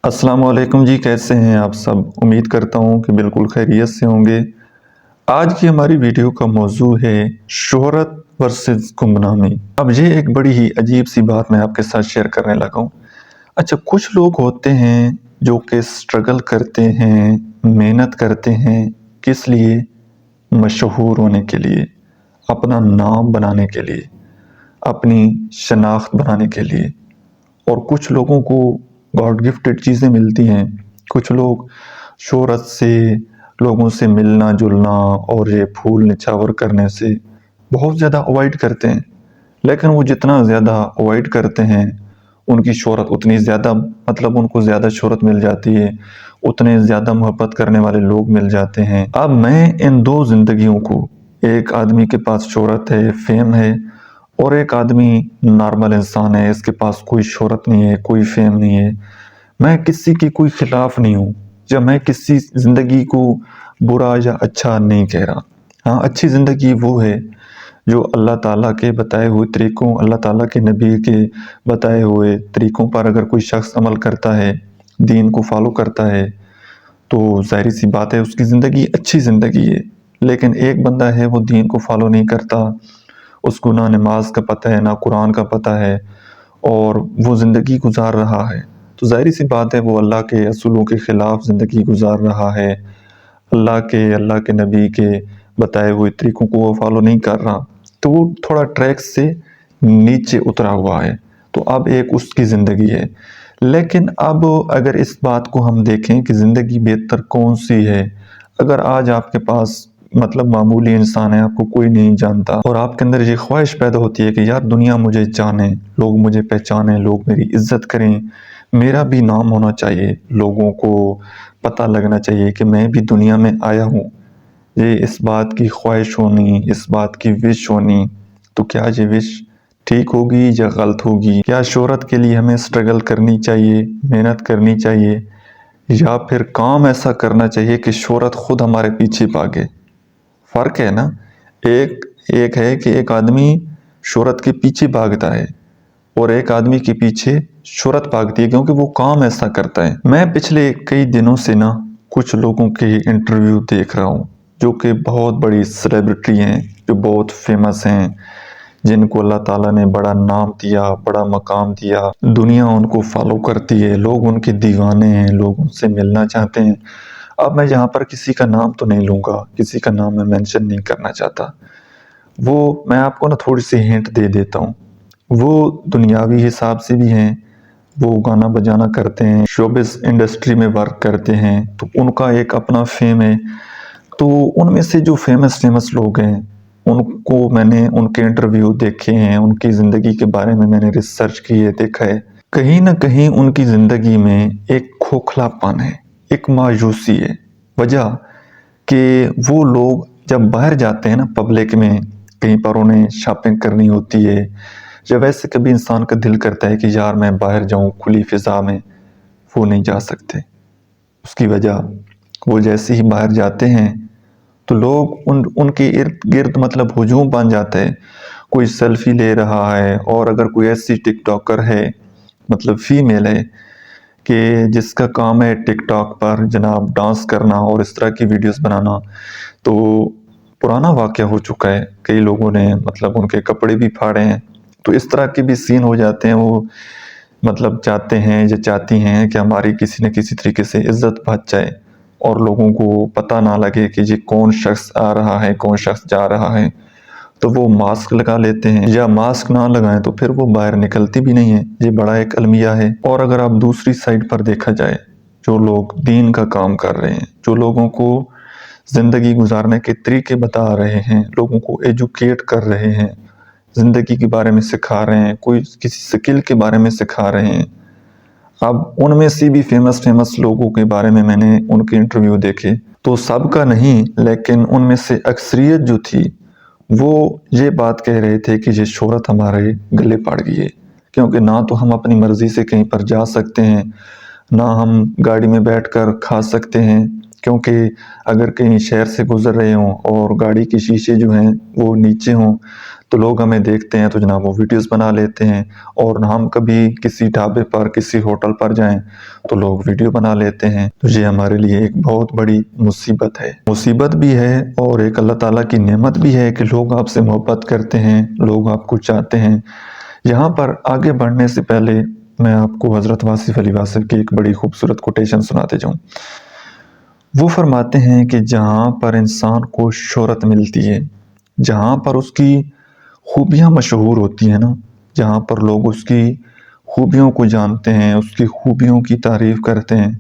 السلام علیکم جی، کیسے ہیں آپ سب؟ امید کرتا ہوں کہ بالکل خیریت سے ہوں گے۔ آج کی ہماری ویڈیو کا موضوع ہے شہرت ورسز گمنامی۔ اب یہ ایک بڑی ہی عجیب سی بات میں آپ کے ساتھ شیئر کرنے لگا ہوں۔ اچھا، کچھ لوگ ہوتے ہیں جو کہ سٹرگل کرتے ہیں، محنت کرتے ہیں، کس لیے؟ مشہور ہونے کے لیے، اپنا نام بنانے کے لیے، اپنی شناخت بنانے کے لیے۔ اور کچھ لوگوں کو گاڈ گفٹڈ چیزیں ملتی ہیں۔ کچھ لوگ شہرت سے، لوگوں سے ملنا جلنا اور یہ پھول نچھاور کرنے سے بہت زیادہ اوائڈ کرتے ہیں، لیکن وہ جتنا زیادہ اوائڈ کرتے ہیں ان کی شہرت اتنی زیادہ، ان کو زیادہ شہرت مل جاتی ہے، اتنے زیادہ محبت کرنے والے لوگ مل جاتے ہیں۔ اب میں ان دو زندگیوں کو، ایک آدمی کے پاس شہرت ہے، فیم ہے، اور ایک آدمی نارمل انسان ہے، اس کے پاس کوئی شہرت نہیں ہے، کوئی فیم نہیں ہے، میں کسی کی کوئی خلاف نہیں ہوں، یا میں کسی زندگی کو برا یا اچھا نہیں کہہ رہا۔ ہاں، اچھی زندگی وہ ہے جو اللہ تعالیٰ کے بتائے ہوئے طریقوں، اللہ تعالیٰ کے نبی کے بتائے ہوئے طریقوں پر اگر کوئی شخص عمل کرتا ہے، دین کو فالو کرتا ہے، تو ظاہری سی بات ہے اس کی زندگی اچھی زندگی ہے۔ لیکن ایک بندہ ہے وہ دین کو فالو نہیں کرتا، اس کو نہ نماز کا پتہ ہے، نہ قرآن کا پتہ ہے، اور وہ زندگی گزار رہا ہے، تو ظاہری سی بات ہے وہ اللہ کے اصولوں کے خلاف زندگی گزار رہا ہے، اللہ کے نبی کے بتائے ہوئے طریقوں کو وہ فالو نہیں کر رہا، تو وہ تھوڑا ٹریک سے نیچے اترا ہوا ہے۔ تو اب ایک اس کی زندگی ہے۔ لیکن اب اگر اس بات کو ہم دیکھیں کہ زندگی بہتر کون سی ہے، اگر آج آپ کے پاس معمولی انسان ہے، آپ کو کوئی نہیں جانتا، اور آپ کے اندر یہ خواہش پیدا ہوتی ہے کہ یار دنیا مجھے جانے، لوگ مجھے پہچانیں، لوگ میری عزت کریں، میرا بھی نام ہونا چاہیے، لوگوں کو پتہ لگنا چاہیے کہ میں بھی دنیا میں آیا ہوں، یہ اس بات کی خواہش ہونی، اس بات کی وش ہونی، تو کیا یہ وش ٹھیک ہوگی یا غلط ہوگی؟ کیا شہرت کے لیے ہمیں سٹرگل کرنی چاہیے، محنت کرنی چاہیے، یا پھر کام ایسا کرنا چاہیے کہ شہرت خود ہمارے پیچھے بھاگے؟ فرق ہے نا، ایک ہے کہ ایک آدمی شہرت کے پیچھے بھاگتا ہے، اور ایک آدمی کے پیچھے شہرت بھاگتی ہے کیونکہ وہ کام ایسا کرتا ہے۔ میں پچھلے کئی دنوں سے کچھ لوگوں کے انٹرویو دیکھ رہا ہوں جو کہ بہت بڑی سیلیبریٹی ہیں، جو بہت فیمس ہیں، جن کو اللہ تعالیٰ نے بڑا نام دیا، بڑا مقام دیا، دنیا ان کو فالو کرتی ہے، لوگ ان کے دیوانے ہیں، لوگ ان سے ملنا چاہتے ہیں۔ اب میں یہاں پر کسی کا نام تو نہیں لوں گا، کسی کا نام میں مینشن نہیں کرنا چاہتا، وہ میں آپ کو تھوڑی سی ہنٹ دے دیتا ہوں۔ وہ دنیاوی حساب سے بھی ہیں، وہ گانا بجانا کرتے ہیں، شوبز انڈسٹری میں ورک کرتے ہیں، تو ان کا ایک اپنا فیم ہے۔ تو ان میں سے جو فیمس لوگ ہیں، ان کو میں نے ان کے انٹرویو دیکھے ہیں، ان کی زندگی کے بارے میں نے ریسرچ کی ہے، دیکھا ہے، کہیں نہ کہیں ان کی زندگی میں ایک کھوکھلا پن ہے، ایک مایوسی ہے۔ وجہ کہ وہ لوگ جب باہر جاتے ہیں پبلک میں، کہیں پر انہیں شاپنگ کرنی ہوتی ہے، جب ویسے کبھی انسان کا دل کرتا ہے کہ یار میں باہر جاؤں کھلی فضا میں، وہ نہیں جا سکتے۔ اس کی وجہ، وہ جیسے ہی باہر جاتے ہیں تو لوگ ان کے ارد گرد ہجوم بن جاتا ہے، کوئی سیلفی لے رہا ہے، اور اگر کوئی ایسی ٹک ٹاکر ہے، فیمیل ہے، کہ جس کا کام ہے ٹک ٹاک پر جناب ڈانس کرنا اور اس طرح کی ویڈیوز بنانا، تو پرانا واقعہ ہو چکا ہے، کئی لوگوں نے ان کے کپڑے بھی پھاڑے ہیں، تو اس طرح کے بھی سین ہو جاتے ہیں۔ وہ چاہتے ہیں یا چاہتی ہیں کہ ہماری کسی نہ کسی طریقے سے عزت بچ جائے، اور لوگوں کو پتہ نہ لگے کہ یہ کون شخص آ رہا ہے، کون شخص جا رہا ہے، تو وہ ماسک لگا لیتے ہیں، یا ماسک نہ لگائیں تو پھر وہ باہر نکلتی بھی نہیں ہے۔ یہ بڑا ایک المیہ ہے۔ اور اگر آپ دوسری سائڈ پر دیکھا جائے، جو لوگ دین کا کام کر رہے ہیں، جو لوگوں کو زندگی گزارنے کے طریقے بتا رہے ہیں، لوگوں کو ایجوکیٹ کر رہے ہیں، زندگی کے بارے میں سکھا رہے ہیں، کوئی کسی سکل کے بارے میں سکھا رہے ہیں، اب ان میں سے بھی فیمس لوگوں کے بارے میں نے ان کے انٹرویو دیکھے، تو سب کا نہیں لیکن ان میں سے اکثریت جو تھی، وہ یہ بات کہہ رہے تھے کہ یہ شہرت ہمارے گلے پڑ گئی ہے، کیونکہ نہ تو ہم اپنی مرضی سے کہیں پر جا سکتے ہیں، نہ ہم گاڑی میں بیٹھ کر کھا سکتے ہیں، کیونکہ اگر کہیں شہر سے گزر رہے ہوں اور گاڑی کے شیشے جو ہیں وہ نیچے ہوں تو لوگ ہمیں دیکھتے ہیں تو جناب وہ ویڈیوز بنا لیتے ہیں، اور ہم کبھی کسی ڈھابے پر کسی ہوٹل پر جائیں تو لوگ ویڈیو بنا لیتے ہیں، تو یہ ہمارے لیے ایک بہت بڑی مصیبت ہے، مصیبت بھی ہے اور ایک اللہ تعالیٰ کی نعمت بھی ہے کہ لوگ آپ سے محبت کرتے ہیں، لوگ آپ کو چاہتے ہیں۔ یہاں پر آگے بڑھنے سے پہلے میں آپ کو حضرت واصف علی واصف کی ایک بڑی خوبصورت کوٹیشن سناتے جاؤں۔ وہ فرماتے ہیں کہ جہاں پر انسان کو شہرت ملتی ہے، جہاں پر اس کی خوبیاں مشہور ہوتی ہیں نا، جہاں پر لوگ اس کی خوبیوں کو جانتے ہیں، اس کی خوبیوں کی تعریف کرتے ہیں،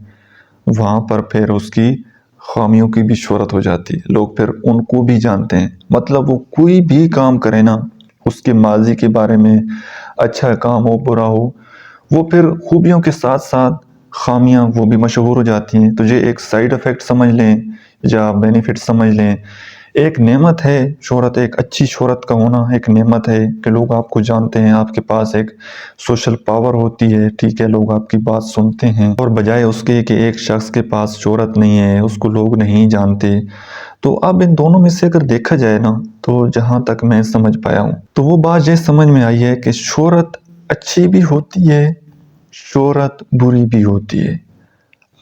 وہاں پر پھر اس کی خامیوں کی بھی شہرت ہو جاتی ہے، لوگ پھر ان کو بھی جانتے ہیں۔ مطلب وہ کوئی بھی کام کرے نا، اس کے ماضی کے بارے میں اچھا کام ہو برا ہو، وہ پھر خوبیوں کے ساتھ ساتھ خامیاں وہ بھی مشہور ہو جاتی ہیں۔ تو یہ ایک سائیڈ ایفیکٹ سمجھ لیں یا بینیفٹ سمجھ لیں، ایک نعمت ہے شہرت، ایک اچھی شہرت کا ہونا ایک نعمت ہے کہ لوگ آپ کو جانتے ہیں، آپ کے پاس ایک سوشل پاور ہوتی ہے، ٹھیک ہے، لوگ آپ کی بات سنتے ہیں، اور بجائے اس کے کہ ایک شخص کے پاس شہرت نہیں ہے، اس کو لوگ نہیں جانتے۔ تو اب ان دونوں میں سے اگر دیکھا جائے نا، تو جہاں تک میں سمجھ پایا ہوں تو وہ بات یہ سمجھ میں آئی ہے کہ شہرت اچھی بھی ہوتی ہے، شہرت بری بھی ہوتی ہے۔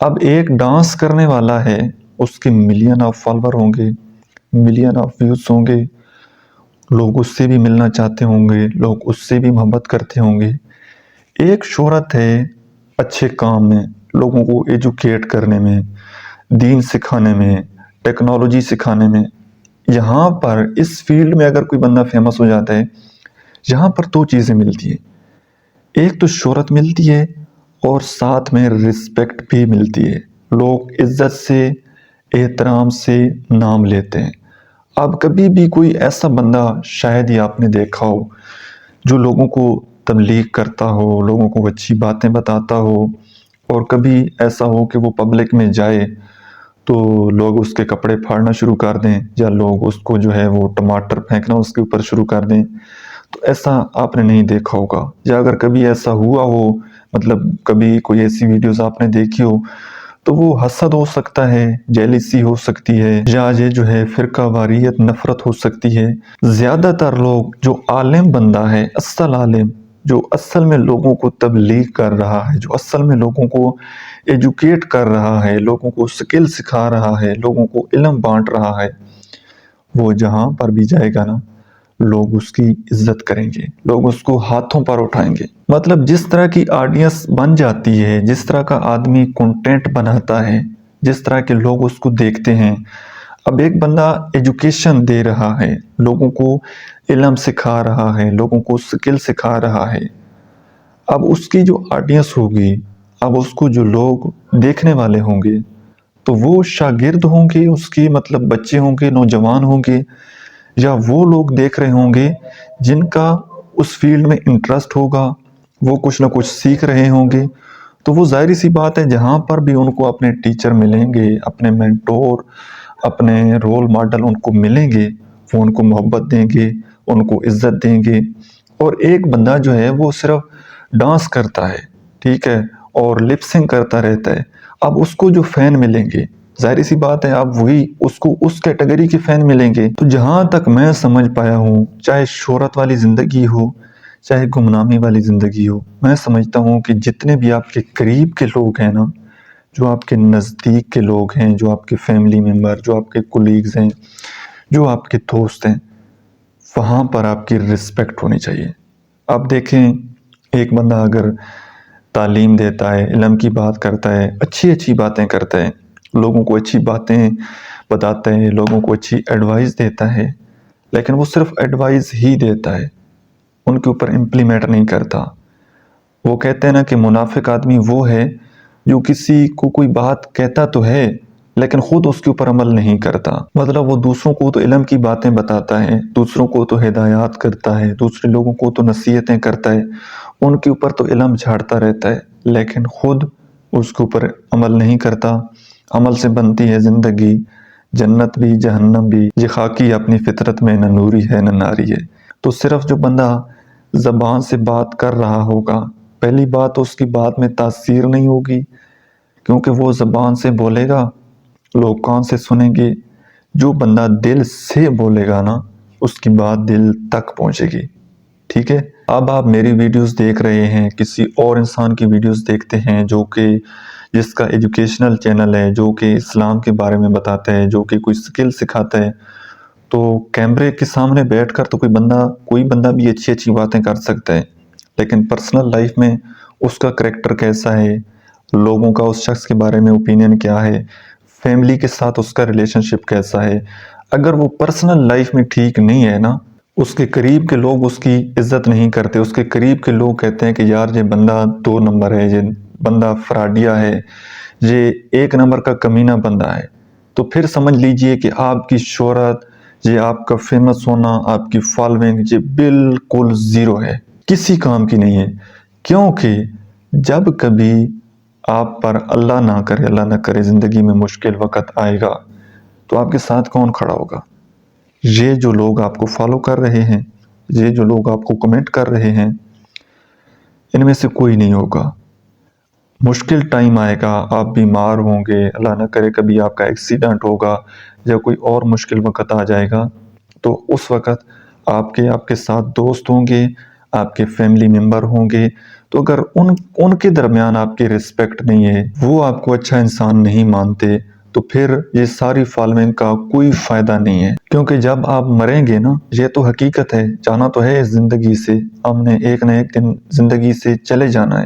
اب ایک ڈانس کرنے والا ہے، اس کے ملین آف فالوور ہوں گے، ملین آف ویوز ہوں گے، لوگ اس سے بھی ملنا چاہتے ہوں گے، لوگ اس سے بھی محبت کرتے ہوں گے۔ ایک شہرت ہے اچھے کام میں، لوگوں کو ایجوکیٹ کرنے میں، دین سکھانے میں، ٹیکنالوجی سکھانے میں۔ یہاں پر اس فیلڈ میں اگر کوئی بندہ فیمس ہو جاتا ہے، یہاں پر دو چیزیں ملتی ہیں، ایک تو شہرت ملتی ہے اور ساتھ میں رسپیکٹ بھی ملتی ہے، لوگ عزت سے احترام سے نام لیتے ہیں۔ اب کبھی بھی کوئی ایسا بندہ شاید ہی آپ نے دیکھا ہو جو لوگوں کو تبلیغ کرتا ہو، لوگوں کو اچھی باتیں بتاتا ہو، اور کبھی ایسا ہو کہ وہ پبلک میں جائے تو لوگ اس کے کپڑے پھاڑنا شروع کر دیں، یا لوگ اس کو جو ہے وہ ٹماٹر پھینکنا اس کے اوپر شروع کر دیں، تو ایسا آپ نے نہیں دیکھا ہوگا۔ یا اگر کبھی ایسا ہوا ہو، مطلب کبھی کوئی ایسی ویڈیوز آپ نے دیکھی ہو، تو وہ حسد ہو سکتا ہے، جیلیسی ہو سکتی ہے، یا یہ جو ہے فرقہ واریت نفرت ہو سکتی ہے۔ زیادہ تر لوگ جو عالم بندہ ہے، اصل عالم، جو اصل میں لوگوں کو تبلیغ کر رہا ہے، جو اصل میں لوگوں کو ایجوکیٹ کر رہا ہے، لوگوں کو سکل سکھا رہا ہے، لوگوں کو علم بانٹ رہا ہے، وہ جہاں پر بھی جائے گا نا، لوگ اس کی عزت کریں گے، لوگ اس کو ہاتھوں پر اٹھائیں گے۔ مطلب جس طرح کی آڈینس بن جاتی ہے، جس طرح کا آدمی کنٹینٹ بناتا ہے، جس طرح کے لوگ اس کو دیکھتے ہیں۔ اب ایک بندہ ایجوکیشن دے رہا ہے، لوگوں کو علم سکھا رہا ہے، لوگوں کو سکل سکھا رہا ہے، اب اس کی جو آڈینس ہوگی، اب اس کو جو لوگ دیکھنے والے ہوں گے، تو وہ شاگرد ہوں گے اس کی، مطلب بچے ہوں گے، نوجوان ہوں گے، یا وہ لوگ دیکھ رہے ہوں گے جن کا اس فیلڈ میں انٹرسٹ ہوگا، وہ کچھ نہ کچھ سیکھ رہے ہوں گے۔ تو وہ ظاہری سی بات ہے، جہاں پر بھی ان کو اپنے ٹیچر ملیں گے، اپنے مینٹور، اپنے رول ماڈل ان کو ملیں گے، وہ ان کو محبت دیں گے، ان کو عزت دیں گے۔ اور ایک بندہ جو ہے وہ صرف ڈانس کرتا ہے، ٹھیک ہے، اور لپ سنگ کرتا رہتا ہے، اب اس کو جو فین ملیں گے، ظاہری سی بات ہے، اب وہی اس کو اس کیٹیگری کے فین ملیں گے۔ تو جہاں تک میں سمجھ پایا ہوں، چاہے شہرت والی زندگی ہو، چاہے گمنامی والی زندگی ہو، میں سمجھتا ہوں کہ جتنے بھی آپ کے قریب کے لوگ ہیں نا، جو آپ کے نزدیک کے لوگ ہیں، جو آپ کے فیملی ممبر، جو آپ کے کولیگز ہیں، جو آپ کے دوست ہیں، وہاں پر آپ کی رسپیکٹ ہونی چاہیے۔ اب دیکھیں، ایک بندہ اگر تعلیم دیتا ہے، علم کی بات کرتا ہے، اچھی اچھی باتیں کرتا ہے، لوگوں کو اچھی باتیں بتاتا ہے، لوگوں کو اچھی ایڈوائز دیتا ہے، لیکن وہ صرف ایڈوائز ہی دیتا ہے، ان کے اوپر امپلیمنٹ نہیں کرتا۔ وہ کہتے ہیں نا کہ منافق آدمی وہ ہے جو کسی کو کوئی بات کہتا تو ہے لیکن خود اس کے اوپر عمل نہیں کرتا۔ مطلب وہ دوسروں کو تو علم کی باتیں بتاتا ہے، دوسروں کو تو ہدایات کرتا ہے، دوسرے لوگوں کو تو نصیحتیں کرتا ہے، ان کے اوپر تو علم جھاڑتا رہتا ہے، لیکن خود اس کے اوپر عمل نہیں کرتا۔ عمل سے بنتی ہے زندگی، جنت بھی جہنم بھی، یہ خاکی اپنی فطرت میں نہ نوری ہے نہ ناری ہے۔ تو صرف جو بندہ زبان سے بات کر رہا ہوگا، پہلی بات تو اس کی بات میں تاثیر نہیں ہوگی، کیونکہ وہ زبان سے بولے گا لوگ کان سے سنیں گے، جو بندہ دل سے بولے گا نا اس کی بات دل تک پہنچے گی، ٹھیک ہے؟ اب آپ میری ویڈیوز دیکھ رہے ہیں، کسی اور انسان کی ویڈیوز دیکھتے ہیں جس کا ایجوکیشنل چینل ہے، جو کہ اسلام کے بارے میں بتاتا ہے، جو کہ کوئی سکل سکھاتا ہے، تو کیمرے کے سامنے بیٹھ کر تو کوئی بندہ بھی اچھی اچھی باتیں کر سکتا ہے، لیکن پرسنل لائف میں اس کا کریکٹر کیسا ہے، لوگوں کا اس شخص کے بارے میں اوپینین کیا ہے، فیملی کے ساتھ اس کا ریلیشن شپ کیسا ہے، اگر وہ پرسنل لائف میں ٹھیک نہیں ہے نا، اس کے قریب کے لوگ اس کی عزت نہیں کرتے، اس کے قریب کے لوگ کہتے ہیں کہ یار یہ بندہ 2 نمبر ہے، یہ بندہ فراڈیا ہے، یہ 1 نمبر کا کمینہ بندہ ہے، تو پھر سمجھ لیجئے کہ آپ کی شہرت، یہ آپ کا فیمس ہونا، آپ کی فالوئنگ، یہ بالکل زیرو ہے، کسی کام کی نہیں ہے، کیونکہ جب کبھی آپ پر اللہ نہ کرے زندگی میں مشکل وقت آئے گا تو آپ کے ساتھ کون کھڑا ہوگا؟ یہ جو لوگ آپ کو فالو کر رہے ہیں، یہ جو لوگ آپ کو کمنٹ کر رہے ہیں، ان میں سے کوئی نہیں ہوگا۔ مشکل ٹائم آئے گا، آپ بیمار ہوں گے، اللہ نہ کرے کبھی آپ کا ایکسیڈنٹ ہوگا یا کوئی اور مشکل وقت آ جائے گا، تو اس وقت آپ کے ساتھ دوست ہوں گے، آپ کے فیملی ممبر ہوں گے، تو اگر ان کے درمیان آپ کی رسپیکٹ نہیں ہے، وہ آپ کو اچھا انسان نہیں مانتے، تو پھر یہ ساری فالوئنگ کا کوئی فائدہ نہیں ہے، کیونکہ جب آپ مریں گے نا، یہ تو حقیقت ہے، جانا تو ہے اس زندگی سے، ہم نے ایک نہ ایک دن زندگی سے چلے جانا ہے،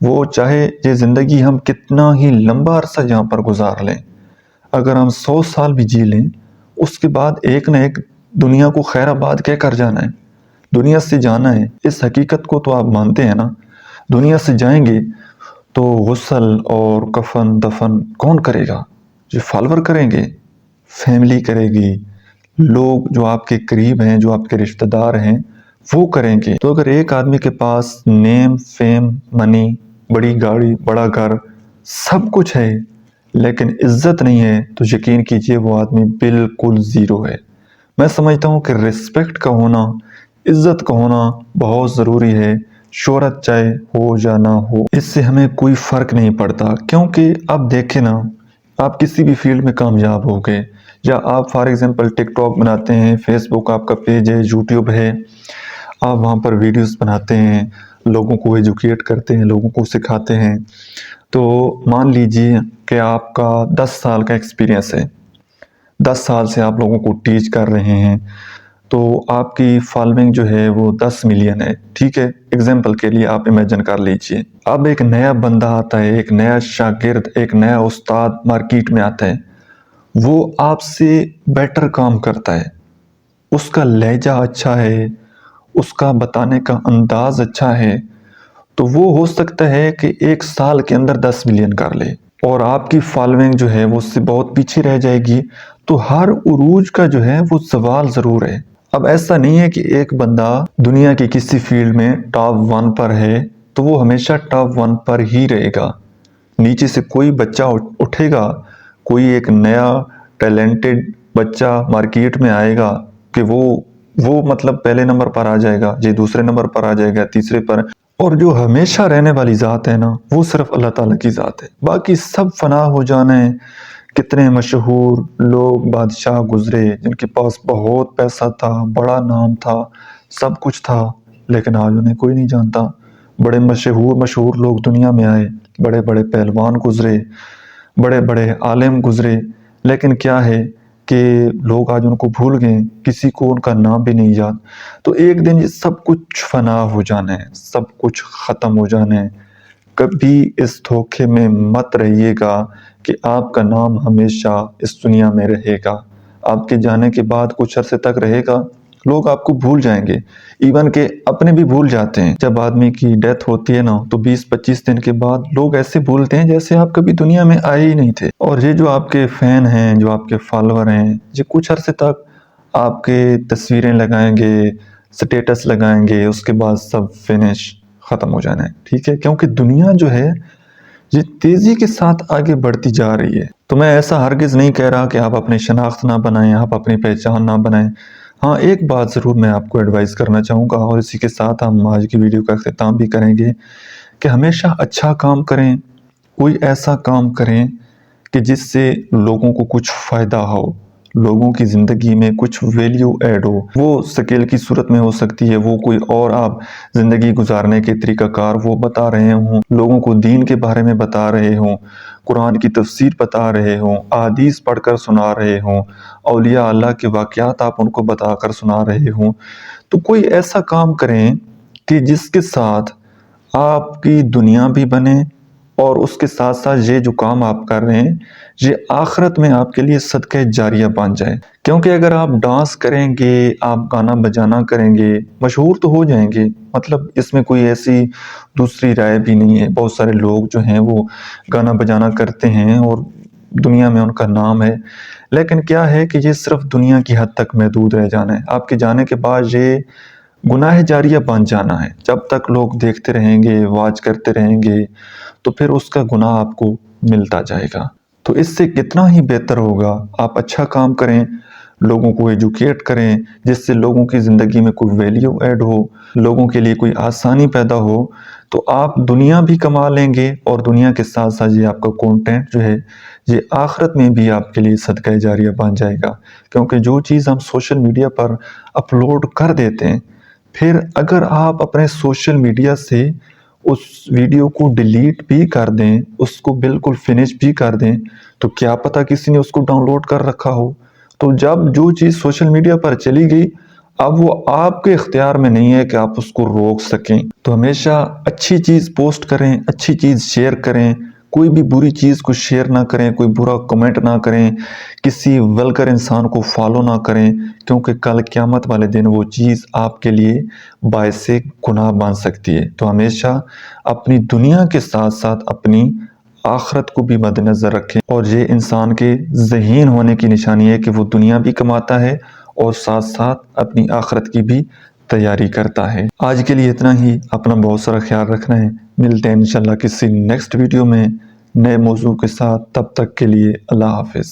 وہ چاہے یہ زندگی ہم کتنا ہی لمبا عرصہ جہاں پر گزار لیں، اگر ہم 100 سال بھی جی لیں، اس کے بعد ایک نہ ایک دنیا کو خیر آباد کہہ کر جانا ہے، دنیا سے جانا ہے، اس حقیقت کو تو آپ مانتے ہیں نا؟ دنیا سے جائیں گے تو غسل اور کفن دفن کون کرے گا؟ جو فالوور کریں گے، فیملی کرے گی، لوگ جو آپ کے قریب ہیں، جو آپ کے رشتہ دار ہیں، وہ کریں گے۔ تو اگر ایک آدمی کے پاس نیم، فیم، منی، بڑی گاڑی، بڑا گھر، سب کچھ ہے لیکن عزت نہیں ہے، تو یقین کیجئے وہ آدمی بالکل زیرو ہے۔ میں سمجھتا ہوں کہ ریسپیکٹ کا ہونا، عزت کا ہونا بہت ضروری ہے، شہرت چاہے ہو یا نہ ہو، اس سے ہمیں کوئی فرق نہیں پڑتا، کیونکہ اب دیکھیں نا، آپ کسی بھی فیلڈ میں کامیاب ہو گئے، یا آپ فار ایگزامپل ٹک ٹاک بناتے ہیں، فیس بک آپ کا پیج ہے، یوٹیوب ہے، آپ وہاں پر ویڈیوز بناتے ہیں، لوگوں کو ایجوکیٹ کرتے ہیں، لوگوں کو سکھاتے ہیں، تو مان لیجئے کہ آپ کا 10 سال کا ایکسپیرینس ہے، 10 سال سے آپ لوگوں کو ٹیچ کر رہے ہیں، تو آپ کی فالوئنگ جو ہے وہ 10 ملین ہے، ٹھیک ہے؟ ایگزامپل کے لیے آپ امیجن کر لیجئے، اب ایک نیا بندہ آتا ہے، ایک نیا شاگرد، ایک نیا استاد مارکیٹ میں آتا ہے، وہ آپ سے بیٹر کام کرتا ہے، اس کا لہجہ اچھا ہے، اس کا بتانے کا انداز اچھا ہے، تو وہ ہو سکتا ہے کہ 1 سال کے اندر 10 ملین کر لے، اور آپ کی فالوئنگ جو ہے وہ اس سے بہت پیچھے رہ جائے گی، تو ہر عروج کا جو ہے وہ زوال ضرور ہے۔ اب ایسا نہیں ہے کہ ایک بندہ دنیا کی کسی فیلڈ میں ٹاپ 1 پر ہے تو وہ ہمیشہ ٹاپ 1 پر ہی رہے گا، نیچے سے کوئی بچہ اٹھے گا، کوئی ایک نیا ٹیلنٹڈ بچہ مارکیٹ میں آئے گا کہ وہ مطلب پہلے نمبر پر آ جائے گا، یہ دوسرے نمبر پر آ جائے گا، تیسرے پر، اور جو ہمیشہ رہنے والی ذات ہے نا، وہ صرف اللہ تعالیٰ کی ذات ہے، باقی سب فنا ہو جانا ہے۔ کتنے مشہور لوگ، بادشاہ گزرے جن کے پاس بہت پیسہ تھا، بڑا نام تھا، سب کچھ تھا، لیکن آج انہیں کوئی نہیں جانتا۔ بڑے مشہور لوگ دنیا میں آئے، بڑے بڑے پہلوان گزرے، بڑے بڑے عالم گزرے، لیکن کیا ہے کہ لوگ آج ان کو بھول گئے، کسی کو ان کا نام بھی نہیں یاد۔ تو ایک دن یہ سب کچھ فنا ہو جانا ہے، سب کچھ ختم ہو جانا ہے۔ کبھی اس دھوکے میں مت رہیے گا کہ آپ کا نام ہمیشہ اس دنیا میں رہے گا، آپ کے جانے کے بعد کچھ عرصے تک رہے گا، لوگ آپ کو بھول جائیں گے، ایون کہ اپنے بھی بھول جاتے ہیں۔ جب آدمی کی ڈیتھ ہوتی ہے نا تو 20-25 دن کے بعد لوگ ایسے بھولتے ہیں جیسے آپ کبھی دنیا میں آئے ہی نہیں تھے، اور یہ جو آپ کے فین ہیں، جو آپ کے فالوور ہیں، یہ کچھ عرصے تک آپ کے تصویریں لگائیں گے، سٹیٹس لگائیں گے، اس کے بعد سب فنش، ختم ہو جانا ہے، ٹھیک ہے؟ کیونکہ دنیا جو ہے یہ تیزی کے ساتھ آگے بڑھتی جا رہی ہے۔ تو میں ایسا ہرگز نہیں کہہ رہا کہ آپ اپنی شناخت نہ بنائیں، آپ اپنی پہچان نہ بنائیں۔ ہاں، ایک بات ضرور میں آپ کو ایڈوائز کرنا چاہوں گا، اور اسی کے ساتھ ہم آج کی ویڈیو کا اختتام بھی کریں گے، کہ ہمیشہ اچھا کام کریں، کوئی ایسا کام کریں کہ جس سے لوگوں کو کچھ فائدہ ہو، لوگوں کی زندگی میں کچھ ویلیو ایڈ ہو۔ وہ سکیل کی صورت میں ہو سکتی ہے، وہ کوئی اور آپ زندگی گزارنے کے طریقہ کار وہ بتا رہے ہوں، لوگوں کو دین کے بارے میں بتا رہے ہوں، قرآن کی تفسیر بتا رہے ہوں، احادیث پڑھ کر سنا رہے ہوں، اولیاء اللہ کے واقعات آپ ان کو بتا کر سنا رہے ہوں۔ تو کوئی ایسا کام کریں کہ جس کے ساتھ آپ کی دنیا بھی بنے اور اس کے ساتھ ساتھ یہ جو کام آپ کر رہے ہیں یہ آخرت میں آپ کے لیے صدقہ جاریہ بن جائے۔ کیونکہ اگر آپ ڈانس کریں گے، آپ گانا بجانا کریں گے، مشہور تو ہو جائیں گے، مطلب اس میں کوئی ایسی دوسری رائے بھی نہیں ہے۔ بہت سارے لوگ جو ہیں وہ گانا بجانا کرتے ہیں اور دنیا میں ان کا نام ہے، لیکن کیا ہے کہ یہ صرف دنیا کی حد تک محدود رہ جانا ہے۔ آپ کے جانے کے بعد یہ گناہ جاریہ بن جانا ہے۔ جب تک لوگ دیکھتے رہیں گے، واچ کرتے رہیں گے، تو پھر اس کا گناہ آپ کو ملتا جائے گا۔ تو اس سے کتنا ہی بہتر ہوگا آپ اچھا کام کریں، لوگوں کو ایجوکیٹ کریں، جس سے لوگوں کی زندگی میں کوئی ویلیو ایڈ ہو، لوگوں کے لیے کوئی آسانی پیدا ہو، تو آپ دنیا بھی کما لیں گے اور دنیا کے ساتھ ساتھ یہ آپ کا کانٹینٹ جو ہے یہ آخرت میں بھی آپ کے لیے صدقہ جاریہ بن جائے گا۔ کیونکہ جو چیز ہم سوشل میڈیا پر اپلوڈ کر دیتے ہیں، پھر اگر آپ اپنے سوشل میڈیا سے اس ویڈیو کو ڈیلیٹ بھی کر دیں، اس کو بالکل فنش بھی کر دیں، تو کیا پتہ کسی نے اس کو ڈاؤن لوڈ کر رکھا ہو۔ تو جب جو چیز سوشل میڈیا پر چلی گئی، اب وہ آپ کے اختیار میں نہیں ہے کہ آپ اس کو روک سکیں۔ تو ہمیشہ اچھی چیز پوسٹ کریں، اچھی چیز شیئر کریں، کوئی بھی بری چیز کو شیئر نہ کریں، کوئی برا کمنٹ نہ کریں، کسی ولگر انسان کو فالو نہ کریں، کیونکہ کل قیامت والے دن وہ چیز آپ کے لیے باعث گناہ بن سکتی ہے۔ تو ہمیشہ اپنی دنیا کے ساتھ ساتھ اپنی آخرت کو بھی مد نظر رکھیں، اور یہ انسان کے ذہین ہونے کی نشانی ہے کہ وہ دنیا بھی کماتا ہے اور ساتھ ساتھ اپنی آخرت کی بھی تیاری کرتا ہے۔ آج کے لیے اتنا ہی، اپنا بہت سارا خیال رکھنا ہے۔ ملتے ہیں انشاءاللہ کسی نیکسٹ ویڈیو میں نئے موضوع کے ساتھ، تب تک کے لیے اللہ حافظ۔